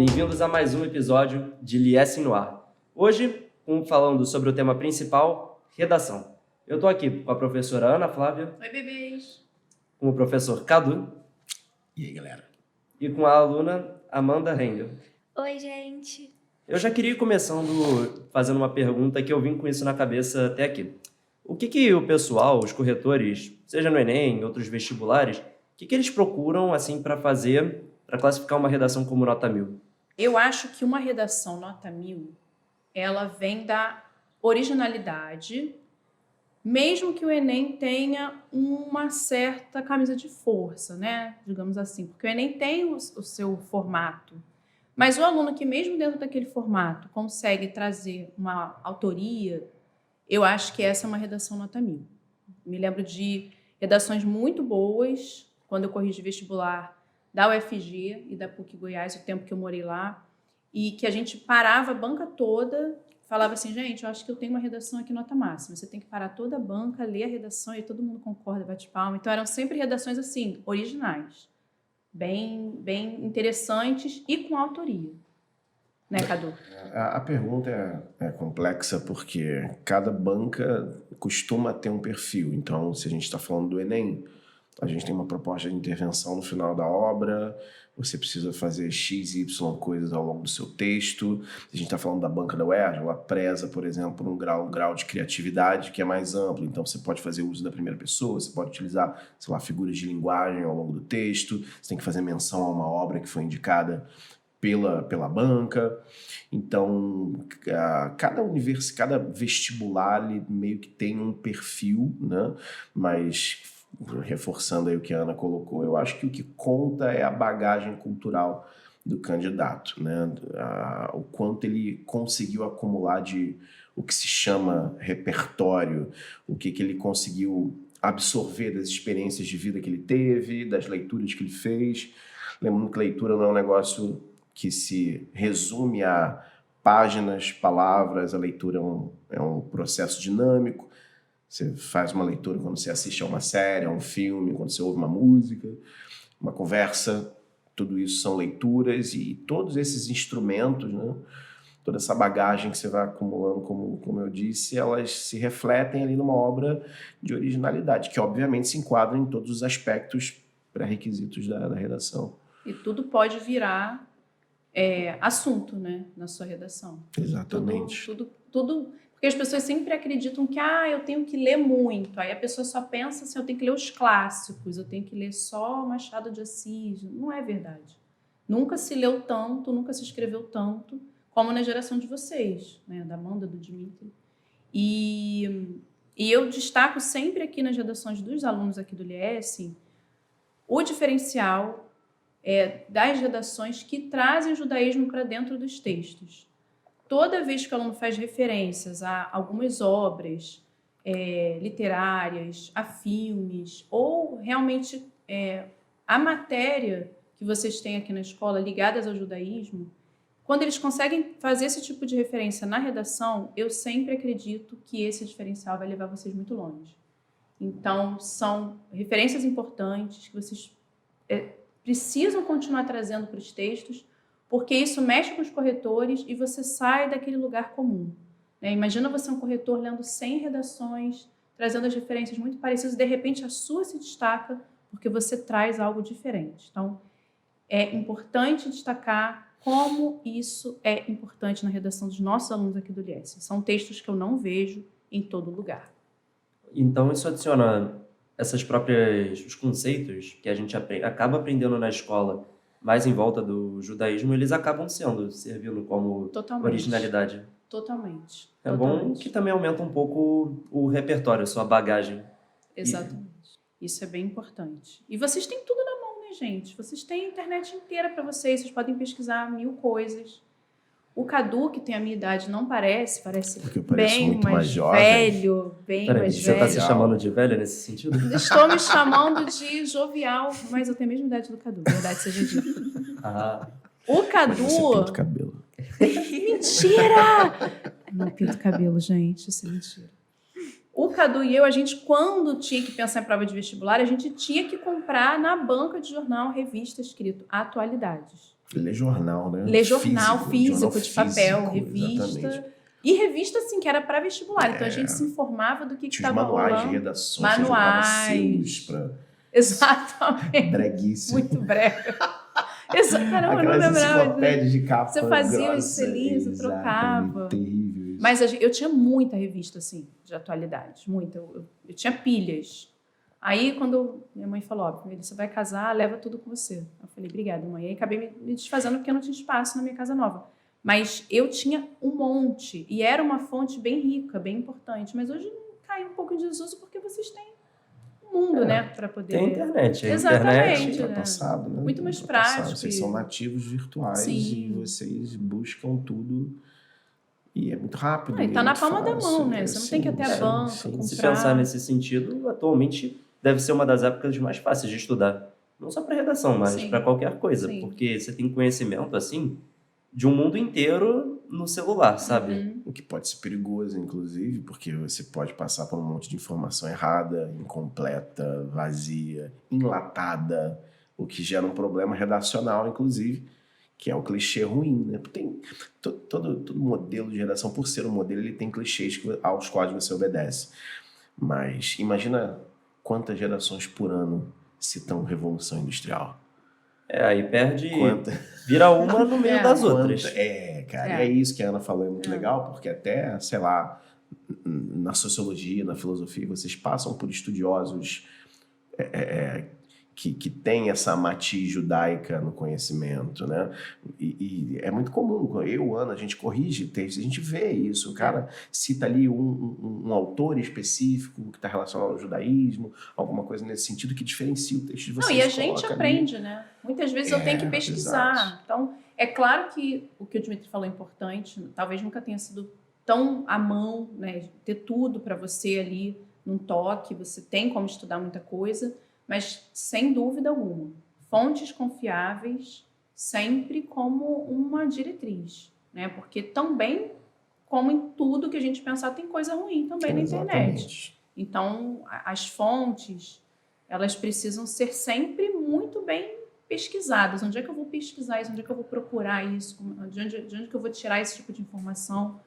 Bem-vindos a mais um episódio de Liesse no Ar. Hoje, falando sobre o tema principal, redação. Eu estou aqui com a professora Ana Flávia. Oi, bebês. Com o professor Cadu. E aí, galera? E com a aluna Amanda Rendel. Oi, gente. Eu já queria ir começando fazendo uma pergunta que eu vim com isso na cabeça até aqui. O que o pessoal, os corretores, seja no Enem, outros vestibulares, o que eles procuram assim para fazer, para classificar uma redação como nota 1000? Eu acho que uma redação nota 1000, ela vem da originalidade, mesmo que o Enem tenha uma certa camisa de força, né? Digamos assim, porque o Enem tem o seu formato. Mas o aluno que mesmo dentro daquele formato consegue trazer uma autoria, eu acho que essa é uma redação nota 1000. Me lembro de redações muito boas, quando eu corrigi vestibular da UFG e da PUC Goiás, o tempo que eu morei lá, e que a gente parava a banca toda, falava assim, gente, eu acho que eu tenho uma redação aqui nota máxima, você tem que parar toda a banca, ler a redação, e todo mundo concorda, bate palma. Então eram sempre redações assim, originais, bem interessantes e com autoria. Né, Cadu? A pergunta é complexa porque cada banca costuma ter um perfil. Então, se a gente está falando do Enem, a gente tem uma proposta de intervenção no final da obra, você precisa fazer X, Y coisas ao longo do seu texto. Se a gente está falando da banca da UERJ, ela preza, por exemplo, por um grau de criatividade que é mais amplo. Então, você pode fazer uso da primeira pessoa, você pode utilizar, sei lá, figuras de linguagem ao longo do texto, você tem que fazer menção a uma obra que foi indicada pela banca. Então, cada vestibular ele meio que tem um perfil, né? Mas reforçando aí o que a Ana colocou, eu acho que o que conta é a bagagem cultural do candidato, né? O quanto ele conseguiu acumular de o que se chama repertório, o que ele conseguiu absorver das experiências de vida que ele teve, das leituras que ele fez. Lembrando que leitura não é um negócio que se resume a páginas, palavras. A leitura é um processo dinâmico. Você faz uma leitura quando você assiste a uma série, a um filme, quando você ouve uma música, uma conversa. Tudo isso são leituras e todos esses instrumentos, né? Toda essa bagagem que você vai acumulando, como eu disse, elas se refletem ali numa obra de originalidade, que obviamente se enquadra em todos os aspectos pré-requisitos da redação. E tudo pode virar assunto, né, na sua redação. Exatamente. Tudo, porque as pessoas sempre acreditam que eu tenho que ler muito. Aí a pessoa só pensa assim, eu tenho que ler os clássicos, eu tenho que ler só Machado de Assis. Não é verdade. Nunca se leu tanto, nunca se escreveu tanto como na geração de vocês, né, da Amanda, do Dimitri. E eu destaco sempre aqui nas redações dos alunos aqui do LIES o diferencial das redações que trazem o judaísmo para dentro dos textos. Toda vez que o aluno faz referências a algumas obras literárias, a filmes, ou realmente a matéria que vocês têm aqui na escola ligadas ao judaísmo, quando eles conseguem fazer esse tipo de referência na redação, eu sempre acredito que esse diferencial vai levar vocês muito longe. Então, são referências importantes que vocês precisam continuar trazendo para os textos, porque isso mexe com os corretores e você sai daquele lugar comum. Né? Imagina você um corretor lendo 100 redações, trazendo as referências muito parecidas, e de repente a sua se destaca porque você traz algo diferente. Então, é importante destacar como isso é importante na redação dos nossos alunos aqui do LIES. São textos que eu não vejo em todo lugar. Então, isso adiciona os conceitos que a gente acaba aprendendo na escola, mais em volta do judaísmo, eles acabam servindo como originalidade. Totalmente. Bom que também aumenta um pouco o repertório, a sua bagagem. Exatamente. Isso é bem importante. E vocês têm tudo na mão, né, gente? Vocês têm a internet inteira para vocês podem pesquisar 1000 coisas. O Cadu, que tem a minha idade, não parece bem mais velho, mais você velho. Você está se chamando de velha nesse sentido? Estou me chamando de jovial, mas eu tenho a mesma idade do Cadu, verdade seja dita. O Cadu... Você pinta o cabelo. Mentira! Não pinto cabelo, gente, isso é mentira. O Cadu e eu, a gente, quando tinha que pensar em prova de vestibular, a gente tinha que comprar na banca de jornal revista escrito Atualidades. Ler jornal, né? Ler jornal físico, jornal de papel, físico, revista. exatamente. E revista, assim, que era para vestibular. Então a gente se informava do que Tinha os estava manuais de rolando. redação, você juntava selos pra Exatamente. breguice. Muito breve. Caramba, eu não Aquelas lembrava. enciclopédias de capa Você fazia os grossa. selinhos, você trocava. Exatamente, terrível isso. Mas eu tinha muita revista, assim, de atualidade. Muita. Eu tinha pilhas. Aí, quando minha mãe falou, ó, você vai casar, leva tudo com você. Eu falei, obrigada, mãe. Aí acabei me desfazendo porque eu não tinha espaço na minha casa nova. Mas eu tinha um monte. E era uma fonte bem rica, bem importante. Mas hoje caiu um pouco em desuso porque vocês têm um mundo, né? Para poder... Tem internet. A Exatamente. internet Ultrapassado, né? Muito mais Ultrapassado. prático. Vocês são nativos virtuais Sim. e vocês buscam tudo e é muito rápido. E tá é na muito palma da fácil, mão, né? Você não tem que ir até a banca, comprar. Se pensar nesse sentido, atualmente deve ser uma das épocas mais fáceis de estudar. Não só para redação, mas Sim. para qualquer coisa. Sim. Porque você tem conhecimento, assim, de um mundo inteiro no celular, sabe? Uhum. O que pode ser perigoso, inclusive, porque você pode passar por um monte de informação errada, incompleta, vazia, enlatada, o que gera um problema redacional, inclusive, que é o clichê ruim, né? Tem todo modelo de redação, por ser um modelo, ele tem clichês aos quais você obedece. Mas imagina quantas gerações por ano citam Revolução Industrial. Aí perde... Quanta... Vira uma no meio das outras. Cara, é isso que a Ana falou, é muito legal, porque até, sei lá, na sociologia, na filosofia, vocês passam por estudiosos que têm essa matiz judaica no conhecimento, né? E é muito comum, eu, Ana, a gente corrige textos, a gente vê isso, o cara cita ali um autor específico que está relacionado ao judaísmo, alguma coisa nesse sentido que diferencia o texto de vocês. Não, e a gente aprende, né? Muitas vezes eu tenho que pesquisar. Exato. Então, é claro que o que o Dmitry falou é importante, talvez nunca tenha sido tão à mão, né? Ter tudo para você ali num toque, você tem como estudar muita coisa, mas sem dúvida alguma, fontes confiáveis sempre como uma diretriz, né? Porque também, como em tudo que a gente pensar, tem coisa ruim também na internet. Então, as fontes, elas precisam ser sempre muito bem pesquisadas. Onde é que eu vou pesquisar isso? Onde é que eu vou procurar isso? De onde que eu vou tirar esse tipo de informação?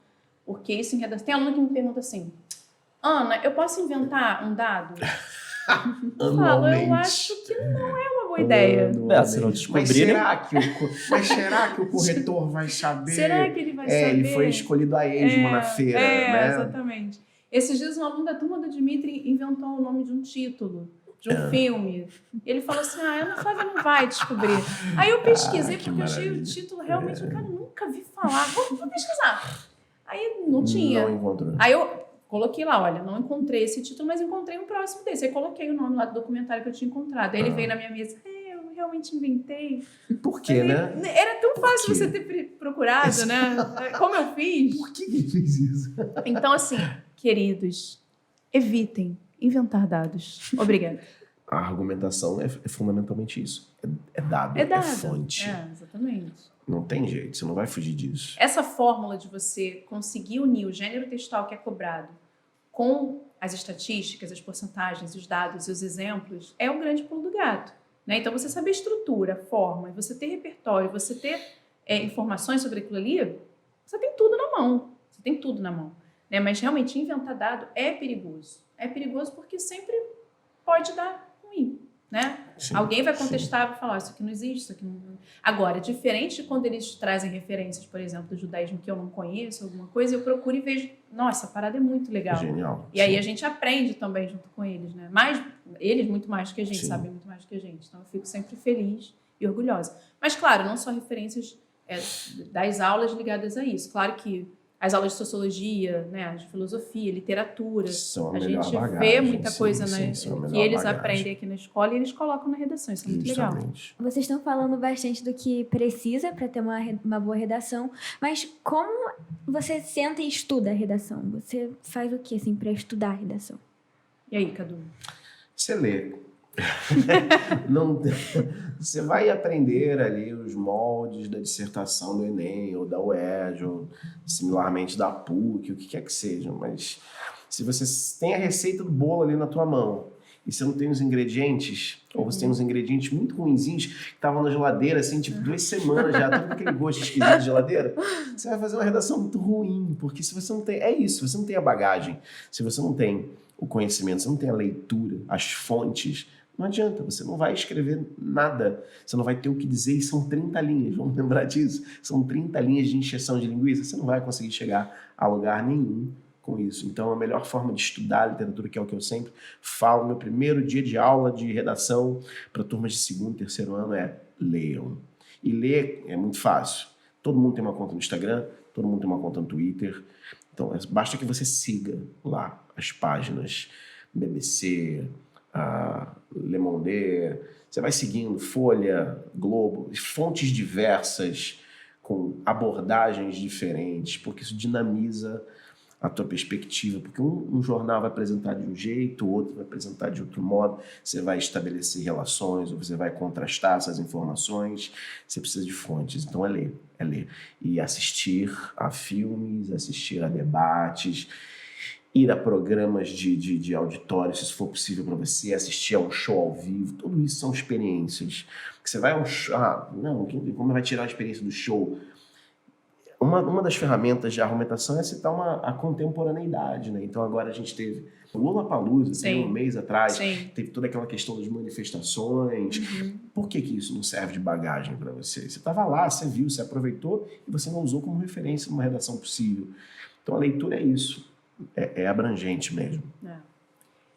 Porque isso em redação... Tem aluno que me pergunta assim, Ana, eu posso inventar um dado? Eu falo, eu acho que não é uma boa ideia. Se não descobrirem... Mas será que o corretor vai saber? Será que ele vai saber? Ele foi escolhido a esmo na feira, né? Exatamente. Esses dias um aluno da turma do Dmitry inventou o nome de um título, de um filme. Ele falou assim, a Ana Flávia não vai descobrir. Aí eu pesquisei, porque eu achei o título realmente, eu nunca vi falar. Vou pesquisar. Aí não tinha. Não encontrou. Aí eu coloquei lá, olha, não encontrei esse título, mas encontrei um próximo desse. Aí coloquei o nome lá do documentário que eu tinha encontrado. Aí ele veio na minha mesa, eu realmente inventei. Por quê, né? Era tão fácil você ter procurado, né? Como eu fiz. Por que ele fez isso? Então, assim, queridos, evitem inventar dados. Obrigada. A argumentação é fundamentalmente isso. É dado, É fonte. Exatamente. Não tem jeito, você não vai fugir disso. Essa fórmula de você conseguir unir o gênero textual que é cobrado com as estatísticas, as porcentagens, os dados e os exemplos é o grande pulo do gato, né? Então, você saber estrutura, forma, você ter repertório, você ter informações sobre aquilo ali, você tem tudo na mão. Você tem tudo na mão, né? Mas, realmente, inventar dado é perigoso. É perigoso porque sempre pode dar ruim, né? Sim, alguém vai contestar e falar, isso aqui não existe, isso aqui não... Agora, diferente de quando eles trazem referências, por exemplo, do judaísmo que eu não conheço, alguma coisa, eu procuro e vejo, nossa, a parada é muito legal. Genial. E aí a gente aprende também junto com eles, né? Eles muito mais do que a gente, Sim. sabem muito mais do que a gente. Então eu fico sempre feliz e orgulhosa. Mas, claro, não só referências das aulas ligadas a isso. Claro que as aulas de sociologia, né, de filosofia, literatura, a gente vê muita coisa que eles aprendem aqui na escola e eles colocam na redação. Isso é muito legal. Vocês estão falando bastante do que precisa para ter uma boa redação, mas como você senta e estuda a redação? Você faz o que assim, para estudar a redação? E aí, Cadu? Você lê. Você vai aprender ali os moldes da dissertação do Enem ou da UERJ ou similarmente da PUC, o que quer que seja, mas se você tem a receita do bolo ali na tua mão e você não tem os ingredientes, ou você tem uns ingredientes muito ruinzinhos que estavam na geladeira, assim, tipo 2 semanas já, todo aquele gosto esquisito de geladeira, você vai fazer uma redação muito ruim, porque se você não tem, é isso, se você não tem a bagagem, se você não tem o conhecimento, se você não tem a leitura, as fontes, não adianta, você não vai escrever nada, você não vai ter o que dizer, e são 30 linhas, vamos lembrar disso, são 30 linhas de encheção de linguiça, você não vai conseguir chegar a lugar nenhum com isso. Então, a melhor forma de estudar a literatura, que é o que eu sempre falo no meu primeiro dia de aula de redação para turmas de 2º e 3º ano, é leiam. E ler é muito fácil. Todo mundo tem uma conta no Instagram, todo mundo tem uma conta no Twitter, então basta que você siga lá as páginas BBC, Le Monde, você vai seguindo Folha, Globo, fontes diversas, com abordagens diferentes, porque isso dinamiza a tua perspectiva, porque um jornal vai apresentar de um jeito, o outro vai apresentar de outro modo, você vai estabelecer relações, ou você vai contrastar essas informações, você precisa de fontes, então é ler. E assistir a filmes, assistir a debates, ir a programas de auditório, se isso for possível para você, assistir a um show ao vivo, tudo isso são experiências. Você vai a um show, como vai tirar a experiência do show? Uma das ferramentas de argumentação é citar a contemporaneidade, né? Então agora a gente teve o Lollapalooza, tem um mês atrás, teve toda aquela questão das manifestações. Por que isso não serve de bagagem para você? Você estava lá, você viu, você aproveitou e você não usou como referência numa redação possível. Então a leitura é isso, é abrangente mesmo.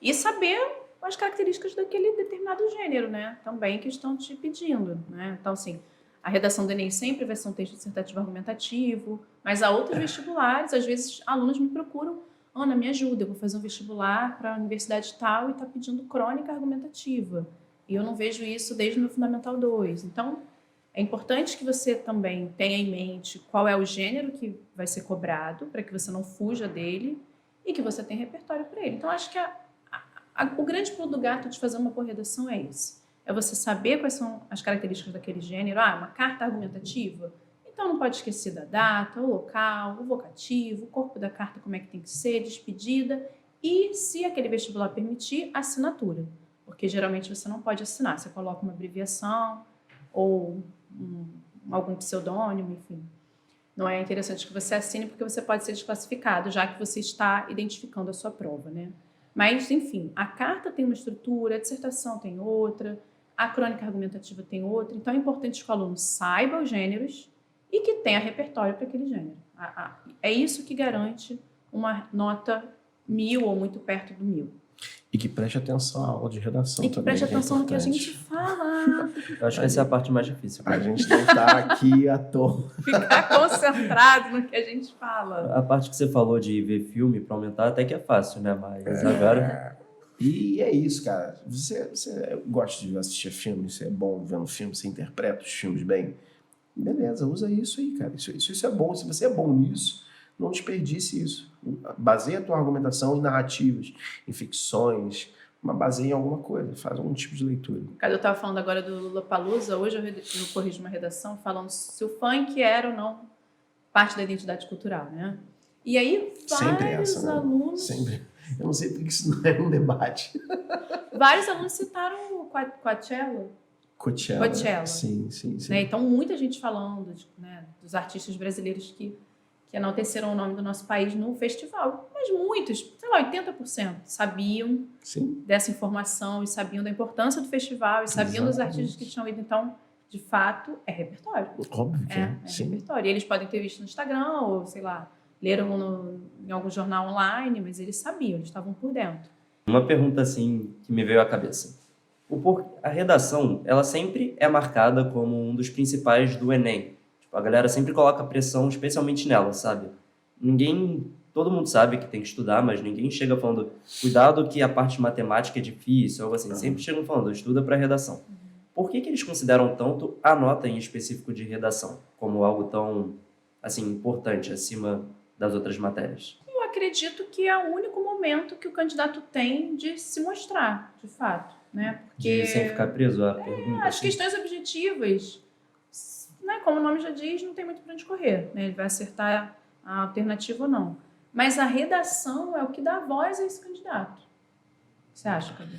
E saber as características daquele determinado gênero, né? Também que estão te pedindo, né? Então, assim, a redação do Enem sempre vai ser um texto dissertativo argumentativo, mas há outros vestibulares, às vezes alunos me procuram, Ana, me ajuda, eu vou fazer um vestibular para a universidade tal e está pedindo crônica argumentativa. E eu não vejo isso desde o meu Fundamental 2. Então, é importante que você também tenha em mente qual é o gênero que vai ser cobrado, para que você não fuja dele e que você tenha repertório para ele. Então, acho que o grande pulo do gato de fazer uma boa redação é isso. É você saber quais são as características daquele gênero. Uma carta argumentativa? Então não pode esquecer da data, o local, o vocativo, o corpo da carta, como é que tem que ser, despedida e, se aquele vestibular permitir, assinatura. Porque geralmente você não pode assinar. Você coloca uma abreviação ou algum pseudônimo, enfim. Não é interessante que você assine porque você pode ser desclassificado, já que você está identificando a sua prova, né? Mas, enfim, a carta tem uma estrutura, a dissertação tem outra, a crônica argumentativa tem outra. Então, é importante que o aluno saiba os gêneros e que tenha repertório para aquele gênero. É isso que garante uma nota 1000 ou muito perto do 1000. E que preste atenção à aula de redação também. E que preste atenção no que a gente fala. Eu acho que essa é a parte mais difícil. A gente não está aqui à toa. Ficar concentrado no que a gente fala. A parte que você falou de ver filme para aumentar até que é fácil, né? Mas agora... E é isso, cara. Você gosta de assistir filme, você é bom vendo filme, você interpreta os filmes bem. Beleza, usa isso aí, cara. Isso é bom. Se você é bom nisso, não desperdice isso. Baseia a tua argumentação em narrativas, em ficções, mas baseia em alguma coisa, faz algum tipo de leitura. Cara, eu estava falando agora do Lollapalooza, hoje eu corrijo uma redação falando se o funk era ou não parte da identidade cultural, né? E aí vários alunos... Sempre. Eu não sei porque isso não é um debate. Vários alunos citaram o Coachella. Sim. Né? Então, muita gente falando dos artistas brasileiros que enalteceram o nome do nosso país no festival. Mas muitos, 80%, sabiam dessa informação e sabiam da importância do festival e sabiam dos artistas que tinham ido. Então, de fato, é repertório. Óbvio que é. Repertório. E eles podem ter visto no Instagram ou, sei lá, leram em algum jornal online, mas eles sabiam, eles estavam por dentro. Uma pergunta, assim, que me veio à cabeça. A redação, ela sempre é marcada como um dos principais do Enem. A galera sempre coloca pressão, especialmente nela, sabe? Todo mundo sabe que tem que estudar, mas ninguém chega falando, cuidado que a parte de matemática é difícil, algo assim. Sempre chegam falando, estuda para redação. Por que eles consideram tanto a nota em específico de redação como algo tão, assim, importante acima das outras matérias? Eu acredito que é o único momento que o candidato tem de se mostrar, de fato, né? Porque sem ficar preso à pergunta. As questões objetivas, né, como o nome já diz, não tem muito para onde correr, né? Ele vai acertar a alternativa ou não. Mas a redação é o que dá voz a esse candidato. Você acha, Cabelo?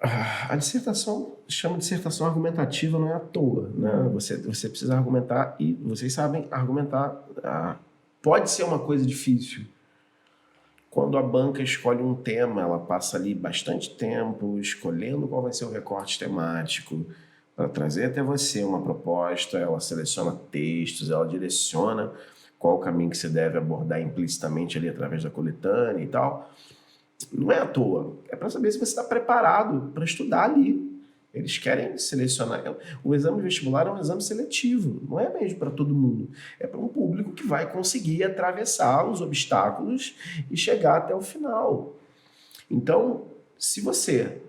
A dissertação, chama de dissertação argumentativa, não é à toa, né? Você precisa argumentar e vocês sabem argumentar. Pode ser uma coisa difícil. Quando a banca escolhe um tema, ela passa ali bastante tempo escolhendo qual vai ser o recorte temático para trazer até você uma proposta, ela seleciona textos, ela direciona qual o caminho que você deve abordar implicitamente ali através da coletânea e tal. Não é à toa, é para saber se você está preparado para estudar ali. Eles querem selecionar. O exame vestibular é um exame seletivo, não é mesmo para todo mundo. É para um público que vai conseguir atravessar os obstáculos e chegar até o final. Então, se você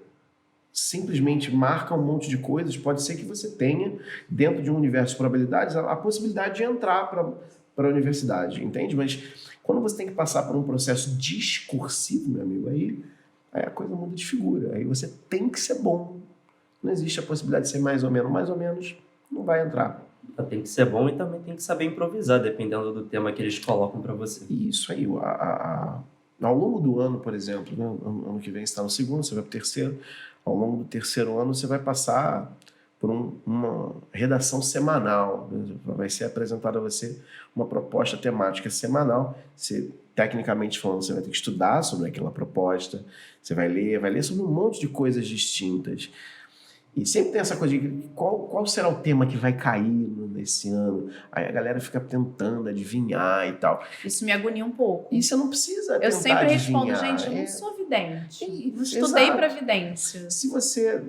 simplesmente marca um monte de coisas, pode ser que você tenha, dentro de um universo de probabilidades, a possibilidade de entrar para a universidade, entende? Mas quando você tem que passar por um processo discursivo, meu amigo, aí a coisa muda de figura. Aí você tem que ser bom. Não existe a possibilidade de ser mais ou menos, não vai entrar. Tem que ser bom e também tem que saber improvisar, dependendo do tema que eles colocam para você. Isso aí. Ao longo do ano, por exemplo, né, ano que vem você está no segundo, você vai para o terceiro. Ao longo do terceiro ano, você vai passar por uma redação semanal. Vai ser apresentada a você uma proposta temática semanal. Você, tecnicamente falando, você vai ter que estudar sobre aquela proposta. Você vai ler sobre um monte de coisas distintas. E sempre tem essa coisa de qual será o tema que vai cair nesse ano. Aí a galera fica tentando adivinhar e tal. Isso me agonia um pouco. E você não precisa tentar Eu sempre respondo, adivinhar. gente, eu não sou vidente. Não Exato. estudei para vidência. Se você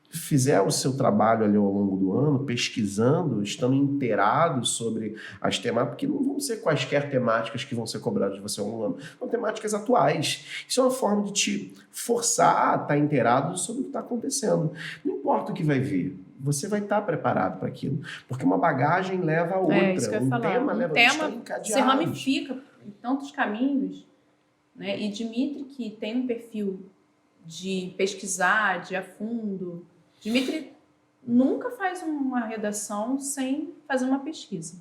fizer o seu trabalho ali ao longo do ano, pesquisando, estando inteirado sobre as temáticas, porque não vão ser quaisquer temáticas que vão ser cobradas de você ao longo do ano, são temáticas atuais. Isso é uma forma de te forçar a estar inteirado sobre o que está acontecendo. Não importa o que vai vir, você vai estar preparado para aquilo, porque uma bagagem leva a outra, Isso que eu ia falar. tema leva a outra, encadeados. Se ramifica em tantos caminhos, né? E Dimitri, que tem um perfil de pesquisar, de ir a fundo, Dimitri nunca faz uma redação sem fazer uma pesquisa.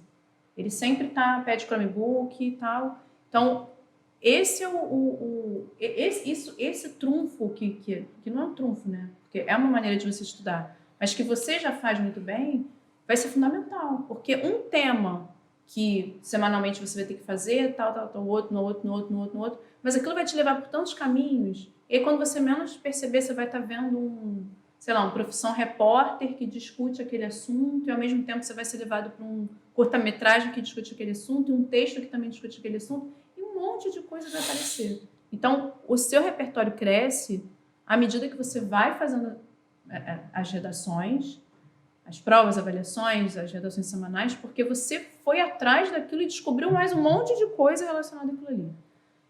Ele sempre pede Chromebook e tal. Então, esse é esse trunfo que não é um trunfo, né? Porque é uma maneira de você estudar, mas que você já faz muito bem, vai ser fundamental. Porque um tema que semanalmente você vai ter que fazer, outro, no outro, mas aquilo vai te levar por tantos caminhos, e aí, quando você menos perceber, você vai estar vendo um profissão repórter que discute aquele assunto, e ao mesmo tempo você vai ser levado para um curta-metragem que discute aquele assunto, e um texto que também discute aquele assunto, e um monte de coisa vai aparecer. Então, o seu repertório cresce à medida que você vai fazendo as redações, as provas, avaliações, as redações semanais, porque você foi atrás daquilo e descobriu mais um monte de coisa relacionada àquilo ali.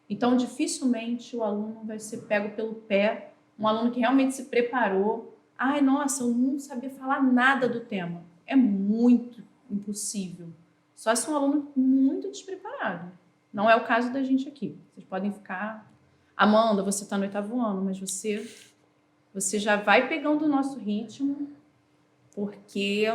Então, dificilmente o aluno vai ser pego pelo pé, um aluno que realmente se preparou. Ai, nossa, eu não sabia falar nada do tema. É muito impossível. Só se um aluno muito despreparado. Não é o caso da gente aqui. Vocês podem ficar... Amanda, você está no 8º ano, mas você já vai pegando o nosso ritmo, porque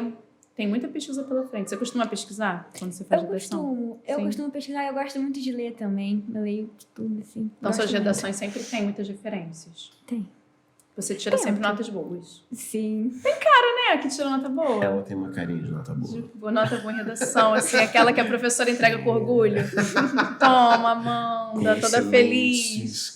tem muita pesquisa pela frente. Você costuma pesquisar quando você faz redação? Eu costumo pesquisar, eu gosto muito de ler também. Eu leio de tudo, assim. Então, suas redações sempre têm muitas referências. Tem. Você tira sempre notas boas. Sim. É, que tira nota boa. Ela tem uma carinha de nota boa. Nota boa em redação, assim, aquela que a professora entrega com orgulho. Toma, Amanda, toda feliz.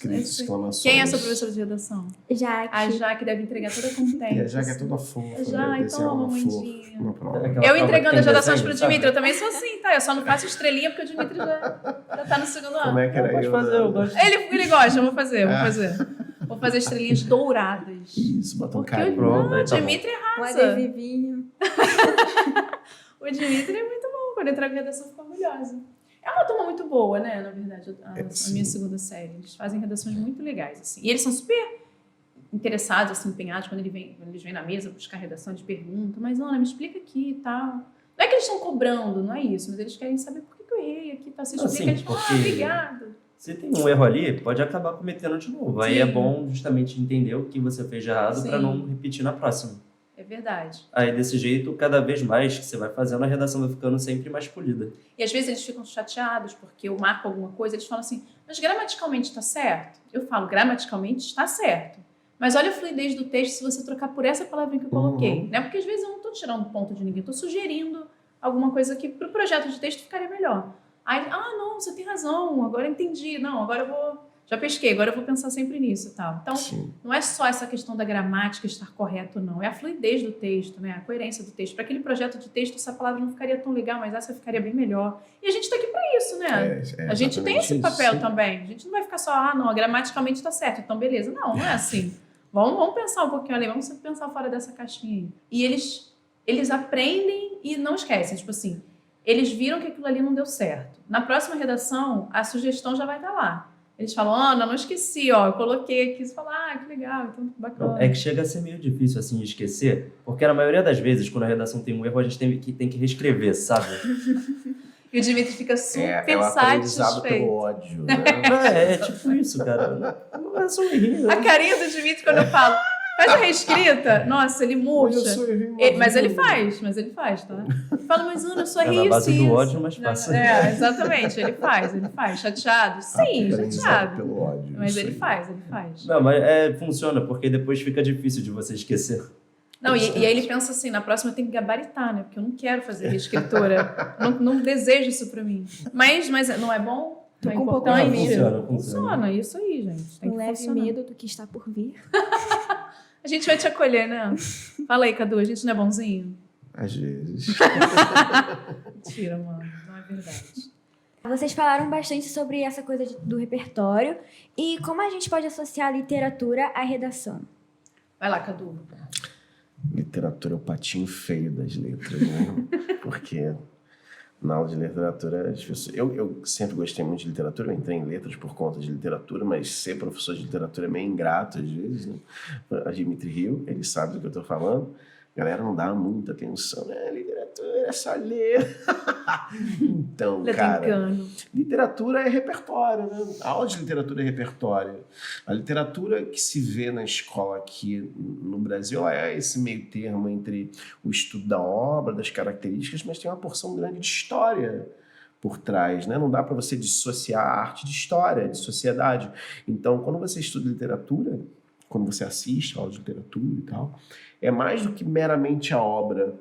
Quem é a sua professora de redação? Jaque. A Jaque deve entregar toda contente. E a Jaque é toda fofa. A Jaque, toma, mandinha. Aquela Eu entregando as redações pro desenho, Dimitri, eu também sou assim, tá? Eu só não faço estrelinha porque o Dimitri já tá no segundo ano. Como é que era Pode fazer, eu gosto. Ele gosta, eu vou fazer. Vou fazer estrelinhas douradas. Isso, bota um Porque carinho. Pronto, o aí tá bom. Dimitri Um arrasa. adesivinho. O Dimitri é muito bom. Quando entrega a redação, fica orgulhosa. É uma turma muito boa, né? Na verdade, a minha segunda série. Eles fazem redações muito legais, assim. E eles são super interessados, assim, empenhados. Quando eles vêm na mesa buscar redação, eles perguntam. Mas, Ana, me explica aqui e tal. Não é que eles estão cobrando, não é isso. Mas eles querem saber por que eu errei aqui e tal. Você explica, eles falam, obrigado. Se tem um erro ali, pode acabar cometendo de novo. Aí Sim. é bom justamente entender o que você fez de errado Sim. para não repetir na próxima. É verdade. Aí desse jeito, cada vez mais que você vai fazendo, a redação vai ficando sempre mais polida. E às vezes eles ficam chateados porque eu marco alguma coisa, eles falam assim, mas gramaticalmente está certo? Eu falo, gramaticalmente está certo. Mas olha a fluidez do texto se você trocar por essa palavrinha que eu coloquei. Né? Porque às vezes eu não estou tirando ponto de ninguém, estou sugerindo alguma coisa que para o projeto de texto ficaria melhor. Aí, não, você tem razão, agora eu entendi. Não, agora eu vou... Já pesquei, agora eu vou pensar sempre nisso e tal. Então, não é só essa questão da gramática estar correto, não. É a fluidez do texto, né? A coerência do texto. Para aquele projeto de texto, essa palavra não ficaria tão legal, mas essa ficaria bem melhor. E a gente está aqui para isso, né? A gente tem esse papel também. A gente não vai ficar só, não, gramaticalmente está certo, então beleza. Não é assim. Vamos pensar um pouquinho ali, vamos pensar fora dessa caixinha aí. E eles aprendem e não esquecem. Tipo assim, eles viram que aquilo ali não deu certo. Na próxima redação, a sugestão já vai estar lá. Eles falam, Ana, não esqueci, ó, eu coloquei aqui. Você fala, que legal, então bacana. É que chega a ser meio difícil, assim, esquecer, porque na maioria das vezes, quando a redação tem um erro, a gente tem que reescrever, sabe? E o Dimitri fica super é um aprendizado satisfeito. pelo ódio, né? É tipo isso, cara. Não é só um errinho. A carinha do Dimitri quando eu falo, faz a reescrita. Nossa, ele murcha. Mas ele faz, tá? Fala, mas Ana, eu só errei Na base isso. do ódio, mas fácil. Exatamente, ele faz. Chateado? Sim, chateado. Pelo ódio, Mas ele aí. faz. Não, mas funciona, porque depois fica difícil de você esquecer. Não, e aí ele pensa assim, na próxima eu tenho que gabaritar, né? Porque eu não quero fazer reescritora. não desejo isso pra mim. Mas não é bom? Não é importante? Funciona, isso aí, gente. Tem que leve funcionar. medo do que está por vir. A gente vai te acolher, né? Fala aí, Cadu, a gente não é bonzinho? Às vezes. Mentira, mano. Não é verdade. Vocês falaram bastante sobre essa coisa do repertório e como a gente pode associar a literatura à redação. Vai lá, Cadu. Literatura é o patinho feio das letras, né? Porque na aula de literatura, as pessoas... eu sempre gostei muito de literatura, eu entrei em letras por conta de literatura, mas ser professor de literatura é meio ingrato às vezes, né? A Dimitri Rio, ele sabe do que eu estou falando. A galera não dá muita atenção, né? Literatura é só ler. Então, cara, literatura é repertório, né? A aula de literatura é repertório. A literatura que se vê na escola aqui no Brasil é esse meio termo entre o estudo da obra, das características, mas tem uma porção grande de história por trás, né? Não dá para você dissociar a arte de história, de sociedade. Então, quando você estuda literatura, quando você assiste a aula de literatura e tal, é mais do que meramente a obra,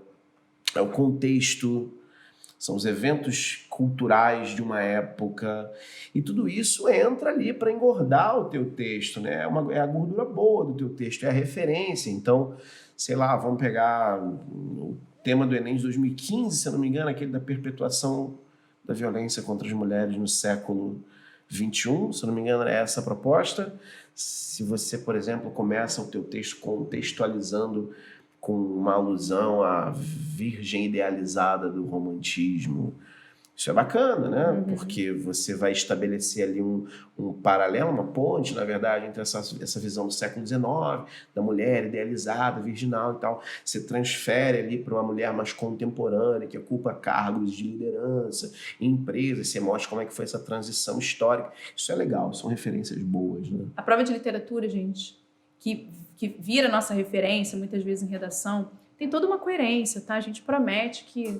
é o contexto, são os eventos culturais de uma época, e tudo isso entra ali para engordar o teu texto, né? É a gordura boa do teu texto, é a referência. Então, sei lá, vamos pegar o tema do Enem de 2015, se eu não me engano, aquele da perpetuação da violência contra as mulheres no século XXI, se eu não me engano, é essa a proposta. Se você, por exemplo, começa o teu texto contextualizando com uma alusão à virgem idealizada do romantismo, isso é bacana, né? Porque você vai estabelecer ali um paralelo, uma ponte, na verdade, entre essa visão do século XIX, da mulher idealizada, virginal e tal. Você transfere ali para uma mulher mais contemporânea, que ocupa cargos de liderança em empresas, você mostra como é que foi essa transição histórica. Isso é legal, são referências boas, né? A prova de literatura, gente, que vira nossa referência, muitas vezes em redação, tem toda uma coerência, tá? A gente promete que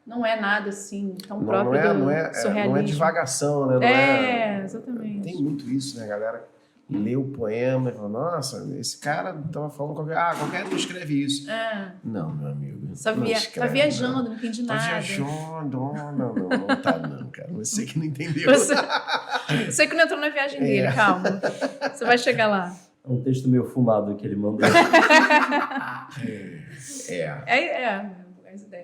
não é nada assim tão próprio do surrealismo. Não é divagação, né? Exatamente. Tem muito isso, né, galera? Lê o poema e fala, nossa, esse cara tava falando qualquer um escreve isso. Não, meu amigo. Tá viajando, não entendi nada. Tá viajando, não tá não, cara. Você que não entendeu. Você que não entrou na viagem dele, calma. Você vai chegar lá. É um texto meio fumado que ele mandou.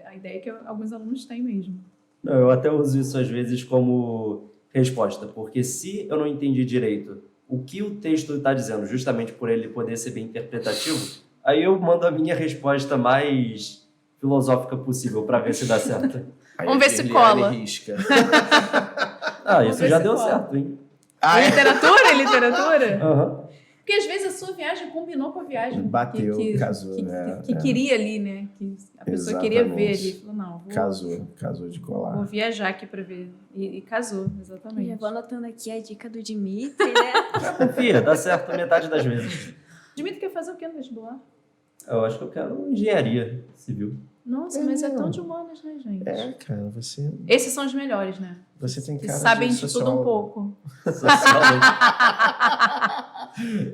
A ideia é que alguns alunos têm mesmo. Não, eu até uso isso às vezes como resposta, porque se eu não entendi direito o que o texto está dizendo, justamente por ele poder ser bem interpretativo, aí eu mando a minha resposta mais filosófica possível para ver se dá certo. Vamos ver se cola. Risca. Isso já deu certo, hein? Literatura? Aham. Porque às vezes a sua viagem combinou com a viagem. Bateu, casou. Que queria ali, né? Que a pessoa queria ver ali. Falou, não, casou de colar. Vou viajar aqui pra ver. E casou, exatamente. Já vou anotando aqui a dica do Dimitri, né? Confia, dá certo metade das vezes. Dimitri quer fazer o quê no vestibular? Eu acho que eu quero engenharia civil. Nossa, mas é tão de humanas, né, gente? Cara, você... Esses são os melhores, né? Você tem cara que sabem de tudo um pouco. Sociólogo.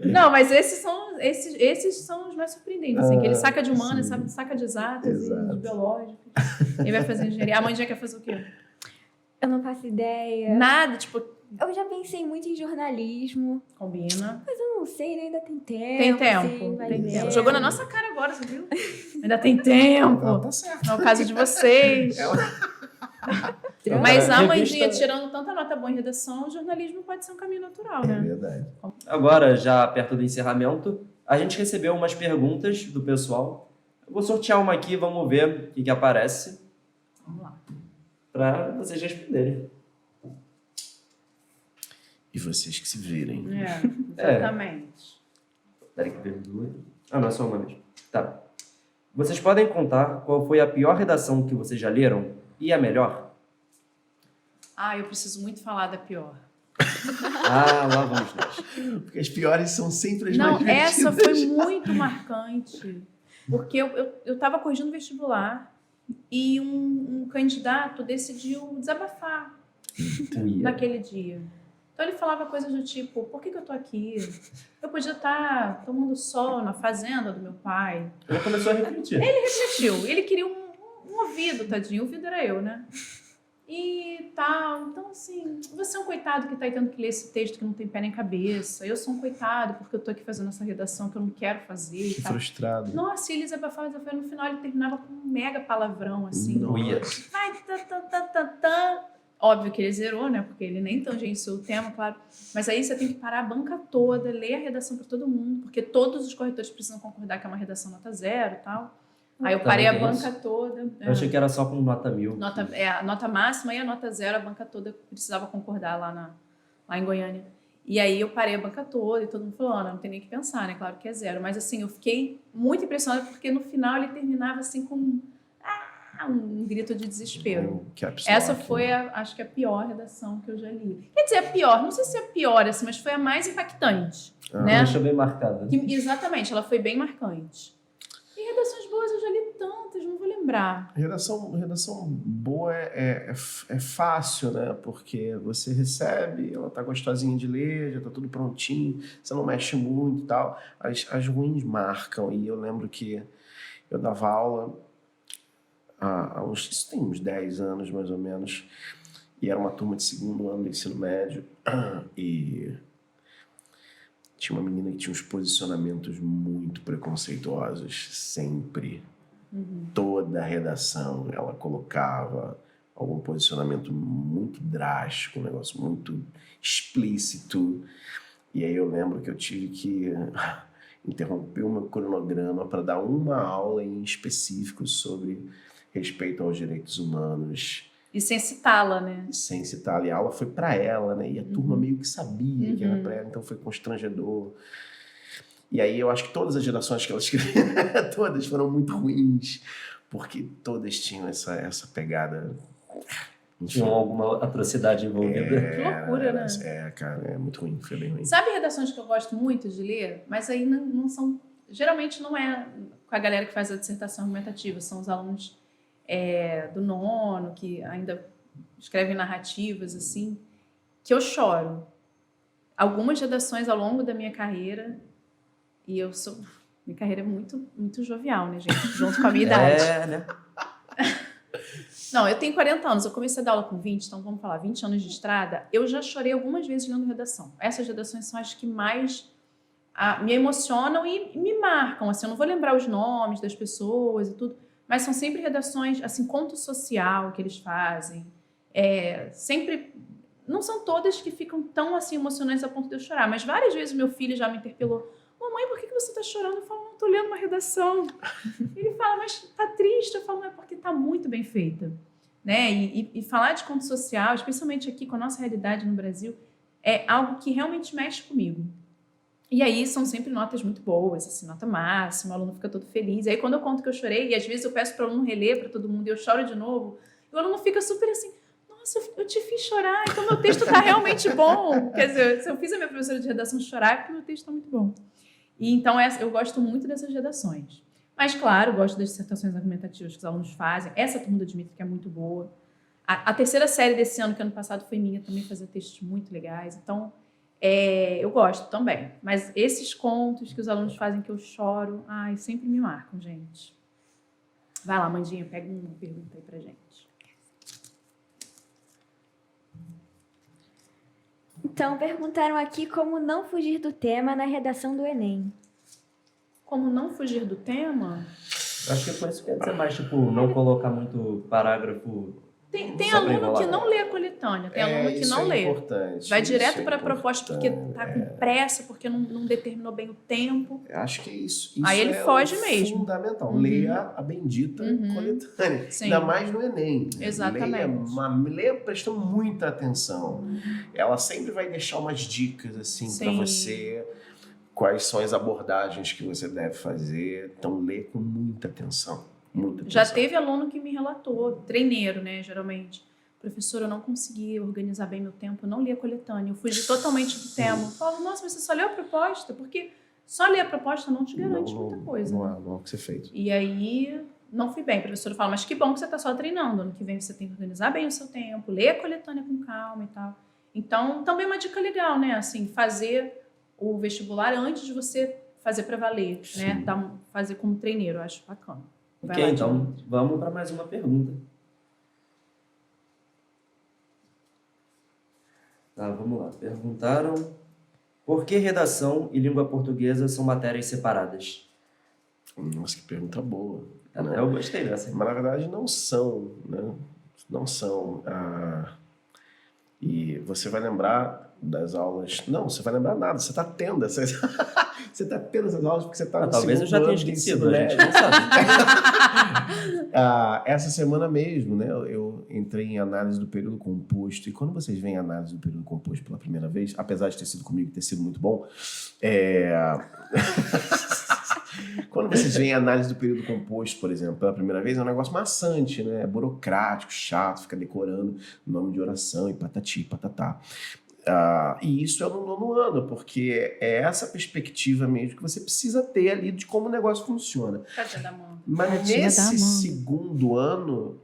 Não, mas esses são esses são os mais surpreendentes, assim, que ele saca de humanas, sim. saca de exatas e Exato. de biológicas. Ele vai fazer engenharia. A mãe já quer fazer o quê? Eu não faço ideia. Nada, tipo, Eu já pensei muito em jornalismo, combina. mas eu não sei, né? Ainda tem tempo. Tem tempo, assim, vai tem ver. tempo. Jogou na nossa cara agora, você viu? Ainda tem tempo. Não, tá certo. É o caso de vocês. Mas a Revista- Amandinha, tirando tanta nota boa em redação, o jornalismo pode ser um caminho natural, É né? verdade. Agora, já perto do encerramento, a gente recebeu umas perguntas do pessoal. Eu vou sortear uma aqui, vamos ver o que aparece Vamos lá. para vocês responderem. E vocês que se virem. Exatamente. Peraí que veio duas. Ah, não, é só uma mesmo. Tá. Vocês podem contar qual foi a pior redação que vocês já leram e a melhor? Eu preciso muito falar da pior. Ah, lá vamos nós. Porque as piores são sempre as Não, mais divertidas. essa foi muito marcante. Porque eu estava corrigindo vestibular e um candidato decidiu desabafar naquele dia. Então ele falava coisas do tipo, por que eu tô aqui? Eu podia estar tomando sol na fazenda do meu pai. Já começou a refletir. Refletiu. Ele queria um ouvido, tadinho. O ouvido era eu, né? E tal. Então, assim, você é um coitado que tá aí tendo que ler esse texto que não tem pé nem cabeça. Eu sou um coitado porque eu tô aqui fazendo essa redação que eu não quero fazer e Que tal. frustrado. Nossa, e ele desabafava, no final ele terminava com um mega palavrão, assim. Uia. Vai, tá. Óbvio que ele zerou, né? Porque ele nem tangenciou o tema, claro. Mas aí você tem que parar a banca toda, ler a redação para todo mundo, porque todos os corretores precisam concordar que é uma redação nota 0 e tal. Aí eu parei a Também tem banca isso? toda. Eu achei que era só com nota 1000. A nota máxima e a nota 0, a banca toda precisava concordar lá em Goiânia. E aí eu parei a banca toda e todo mundo falou, não tem nem que pensar, né? Claro que é 0. Mas assim, eu fiquei muito impressionada porque no final ele terminava assim com um grito de desespero. Que absurdo. Essa foi, acho que a pior redação que eu já li. Quer dizer, a pior, não sei se é a pior, assim, mas foi a mais impactante, né? Deixa bem marcada. Exatamente, ela foi bem marcante. E redações boas eu já li tantas, não vou lembrar. Redação boa é fácil, né? Porque você recebe, ela tá gostosinha de ler, já tá tudo prontinho, você não mexe muito e tal. As ruins marcam. E eu lembro que eu dava aula isso tem uns 10 anos, mais ou menos. E era uma turma de 2º ano do ensino médio. E tinha uma menina que tinha uns posicionamentos muito preconceituosos, sempre. Toda a redação ela colocava algum posicionamento muito drástico, um negócio muito explícito. E aí eu lembro que eu tive que interromper o meu cronograma para dar uma aula em específico sobre respeito aos direitos humanos. E sem citá-la, né? Sem citar, e a aula foi para ela, né? E a turma meio que sabia que era para ela, então foi constrangedor. E aí eu acho que todas as gerações que ela escreveu, todas foram muito ruins, porque todas tinham essa pegada. Tinha alguma atrocidade envolvida. Que loucura, né? Cara, é muito ruim, foi bem ruim. Sabe redações que eu gosto muito de ler? Mas aí não são... Geralmente não é com a galera que faz a dissertação argumentativa, são os alunos do 9º, que ainda escrevem narrativas, assim, que eu choro. Algumas redações ao longo da minha carreira, e minha carreira é muito, muito jovial, né, gente? Junto com a minha idade. né? Não, eu tenho 40 anos, eu comecei a dar aula com 20, então vamos falar, 20 anos de estrada, eu já chorei algumas vezes lendo redação. Essas redações são as que mais me emocionam e me marcam, assim, eu não vou lembrar os nomes das pessoas e tudo, mas são sempre redações, assim, conto social que eles fazem, sempre, não são todas que ficam tão, assim, emocionantes a ponto de eu chorar, mas várias vezes meu filho já me interpelou, mamãe, por que você está chorando? Eu falo, não, estou lendo uma redação. Ele fala, mas está triste? Eu falo, não, é porque está muito bem feita. Né? E falar de conto social, especialmente aqui com a nossa realidade no Brasil, é algo que realmente mexe comigo. E aí são sempre notas muito boas, assim, nota máxima, o aluno fica todo feliz. E aí quando eu conto que eu chorei, e às vezes eu peço para o aluno reler para todo mundo e eu choro de novo, e o aluno fica super assim, nossa, eu te fiz chorar, então meu texto está realmente bom. Quer dizer, se eu fiz a minha professora de redação chorar, é porque meu texto está muito bom. E então eu gosto muito dessas redações. Mas, claro, gosto das dissertações argumentativas que os alunos fazem. Essa turma do Dmitry que é muito boa. A terceira série desse ano, que ano passado foi minha, também fazia textos muito legais. Então, Eu gosto também. Mas esses contos que os alunos fazem que eu choro, ai, sempre me marcam, gente. Vai lá, Mandinha, pega uma pergunta aí pra gente. Então, perguntaram aqui como não fugir do tema na redação do Enem. Como não fugir do tema? Acho que com isso quer dizer mais, tipo, não colocar muito parágrafo. Tem Só pra aluno enrolar. que não lê a coletânea, tem aluno que isso não é lê. importante, Vai isso direto é para a proposta porque importante, tá com pressa, porque não determinou bem o tempo. Eu acho que é isso. Aí ele é foge o mesmo. Fundamental. Uhum. Leia a bendita coletânea. Sim. Ainda mais no Enem. Né? Exatamente. Leia prestando muita atenção. Ela sempre vai deixar umas dicas assim para Sim. você. Quais são as abordagens que você deve fazer. Então, lê com muita atenção. Muita Já atenção. teve aluno que me relatou, treineiro, né, geralmente. Professor, eu não consegui organizar bem meu tempo, eu não li a coletânea, eu fugi totalmente do tema. Eu falo, nossa, mas você só leu a proposta? Porque só ler a proposta não te garante muita coisa. Não né? há o que ser feito. E aí, não fui bem. A professora fala, mas que bom que você está só treinando. Ano que vem você tem que organizar bem o seu tempo, ler a coletânea com calma e tal. Então, também é uma dica legal, né? Assim, fazer o vestibular antes de você fazer para valer, né? Fazer como treineiro, eu acho bacana. Vai Ok, lá, então Dimitri. vamos para mais uma pergunta. Tá, vamos lá. Perguntaram por que redação e língua portuguesa são matérias separadas? Nossa, que pergunta boa. Eu gostei dessa. Mas na verdade não são, né? Não são. E você vai lembrar das aulas. Não, você vai lembrar nada. Você está tendo essas. Você está tendo essas aulas porque você está no Talvez eu segundo já tenha ano de esquecido, ensino a gente médio. não sabe. Essa semana mesmo, né? Eu entrei em análise do período composto. E quando vocês veem a análise do período composto pela primeira vez, apesar de ter sido comigo e ter sido muito bom, quando vocês veem a análise do período composto, por exemplo, pela primeira vez, é um negócio maçante, né? É burocrático, chato, fica decorando nome de oração e patati, patatá. E isso é no nono ano, porque é essa perspectiva mesmo que você precisa ter ali de como o negócio funciona. Tadinha da mão. Mas Tadinha da nesse mão. segundo ano,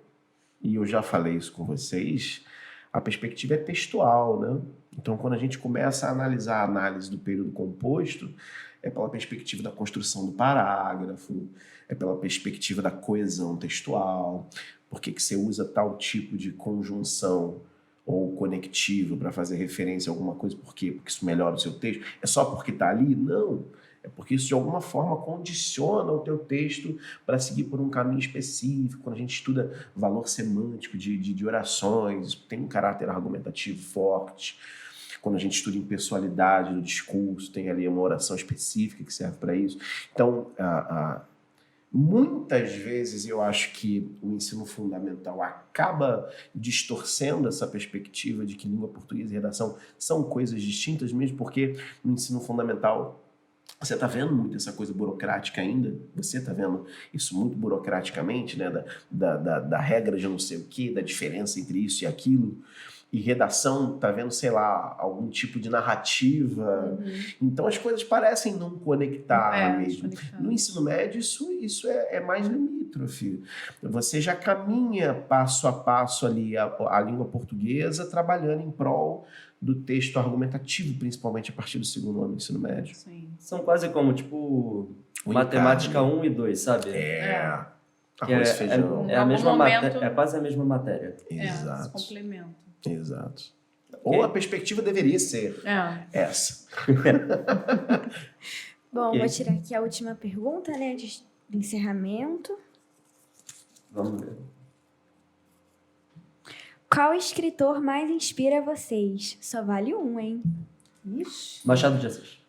e eu já falei isso com vocês, a perspectiva é textual, né? Então, quando a gente começa a analisar a análise do período composto, é pela perspectiva da construção do parágrafo, é pela perspectiva da coesão textual, por que você usa tal tipo de conjunção ou conectivo para fazer referência a alguma coisa, por quê? Porque isso melhora o seu texto? É só porque está ali? Não. É porque isso de alguma forma condiciona o teu texto para seguir por um caminho específico. Quando a gente estuda valor semântico de orações, isso tem um caráter argumentativo forte. Quando a gente estuda impessoalidade do discurso, tem ali uma oração específica que serve para isso. Então, muitas vezes eu acho que o ensino fundamental acaba distorcendo essa perspectiva de que língua portuguesa e redação são coisas distintas, mesmo porque no ensino fundamental você está vendo muito essa coisa burocrática ainda, você está vendo isso muito burocraticamente, né? da regra de não sei o quê, da diferença entre isso e aquilo. E redação tá vendo, sei lá, algum tipo de narrativa. Então as coisas parecem não conectar mesmo. No ensino médio, isso é mais limítrofe. Você já caminha passo a passo ali a língua portuguesa, trabalhando em prol do texto argumentativo, principalmente a partir do segundo ano do ensino médio. Sim. São quase como, tipo, O matemática encarne. 1 e 2, sabe? Arroz e feijão. É a mesma Em algum momento- matéria, é quase a mesma matéria. Se Exato. complementa. Exato. Ou a perspectiva deveria ser essa. Bom, Ok. vou tirar aqui a última pergunta, né, de encerramento. Vamos ver. Qual escritor mais inspira vocês? Só vale um, hein? Ixi. Machado de Assis.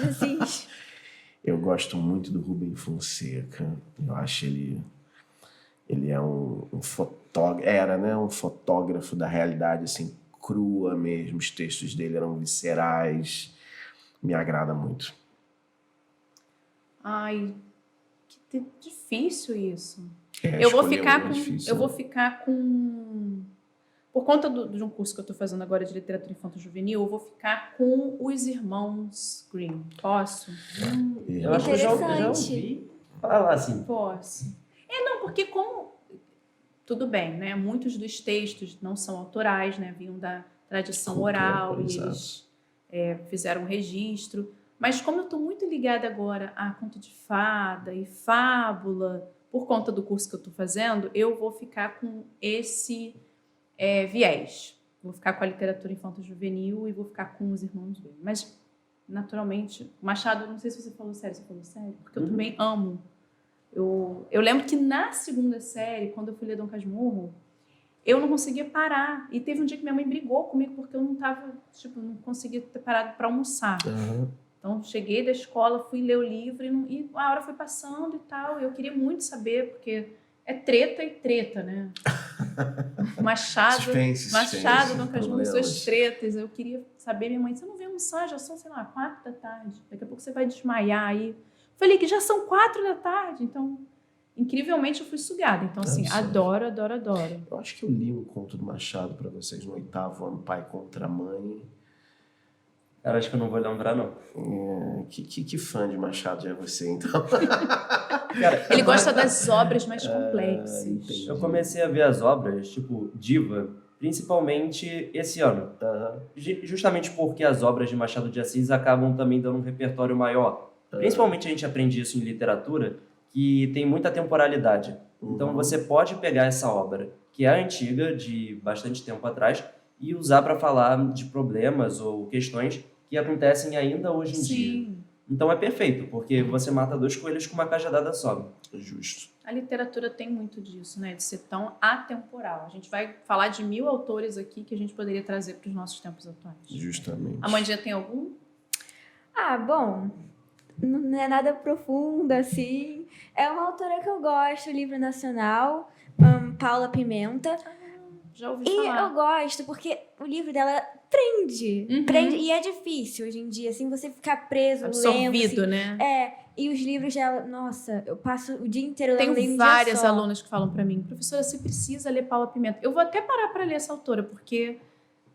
Vocês... Eu gosto muito do Rubem Fonseca. Eu acho ele é um fotógrafo, né? Um fotógrafo da realidade, assim, crua mesmo. Os textos dele eram viscerais. Me agrada muito. Ai, que difícil isso. É, Eu vou escolher ficar um é com. difícil, Eu vou né? ficar com. Por conta de um curso que eu estou fazendo agora de literatura infanto-juvenil, eu vou ficar com os irmãos Grimm. Posso? Eu acho que eu já Interessante. ouvi falar assim. Posso. Não, porque como... Tudo bem, né? Muitos dos textos não são autorais, né? Vinham da tradição Cultura, oral e exato. eles fizeram um registro. Mas como eu estou muito ligada agora a conto de fada e fábula, por conta do curso que eu estou fazendo, eu vou ficar com esse viés. Vou ficar com a literatura infanto-juvenil e vou ficar com os irmãos dele. Mas, naturalmente, Machado, não sei se você falou sério, porque eu também amo. Eu lembro que na segunda série, quando eu fui ler Dom Casmurro, eu não conseguia parar. E teve um dia que minha mãe brigou comigo porque eu não estava, não conseguia ter parado para almoçar. Aham. Então, cheguei da escola, fui ler o livro e a hora foi passando e tal. Eu queria muito saber, porque é treta e treta, né? Machado, Suspense, Dom Casmurro, problemas. suas tretas. Eu queria saber, minha mãe, você não vê almoçar? Já são, sei lá, 4 da tarde. Daqui a pouco você vai desmaiar aí. Falei que já são 4 da tarde. Então, incrivelmente, eu fui sugada. Então, assim, Absurdo. adoro, adoro, adoro. Eu acho que eu li um conto do Machado pra vocês no 8º ano, Pai contra Mãe. Cara, acho que eu não vou lembrar, não. Que fã de Machado é você, então? Cara, Ele gosta das obras mais complexas. entendi. eu comecei a ver as obras, tipo, Diva, principalmente esse ano. Aham. Justamente porque as obras de Machado de Assis acabam também dando um repertório maior. Principalmente a gente aprende isso em literatura, que tem muita temporalidade. Então você pode pegar essa obra, que é antiga, de bastante tempo atrás, e usar para falar de problemas ou questões que acontecem ainda hoje em dia. Sim. Então é perfeito, porque você mata 2 coelhos com uma cajadada só. Justo. A literatura tem muito disso, né? De ser tão atemporal. A gente vai falar de 1000 autores aqui que a gente poderia trazer para os nossos tempos atuais. Justamente. Amandinha tem algum? Ah, bom, não é nada profundo assim. É uma autora que eu gosto, livro nacional, Paula Pimenta. Já ouvi E falar. eu gosto porque o livro dela prende. Uhum. Prende. E é difícil hoje em dia, assim, você ficar preso, lendo. Absorvido, Assim. né? E os livros dela, nossa, eu passo o dia inteiro lendo em um Tenho dia várias só. alunas que falam para mim, professora, você precisa ler Paula Pimenta. Eu vou até parar para ler essa autora, porque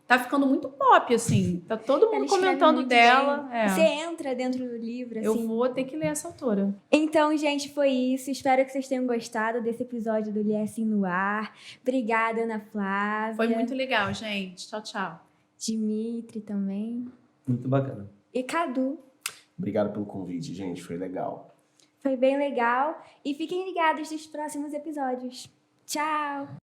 tá ficando muito pop, assim. Tá todo Ela mundo escreve comentando muito dela. bem. Você entra dentro do livro, assim. Eu vou ter que ler essa autora. Então, gente, foi isso. Espero que vocês tenham gostado desse episódio do Lê Assim no Ar. Obrigada, Ana Flávia. Foi muito legal, gente. Tchau, tchau. Dimitri também. Muito bacana. E Cadu. Obrigado pelo convite, gente. Foi legal. Foi bem legal. E fiquem ligados nos próximos episódios. Tchau!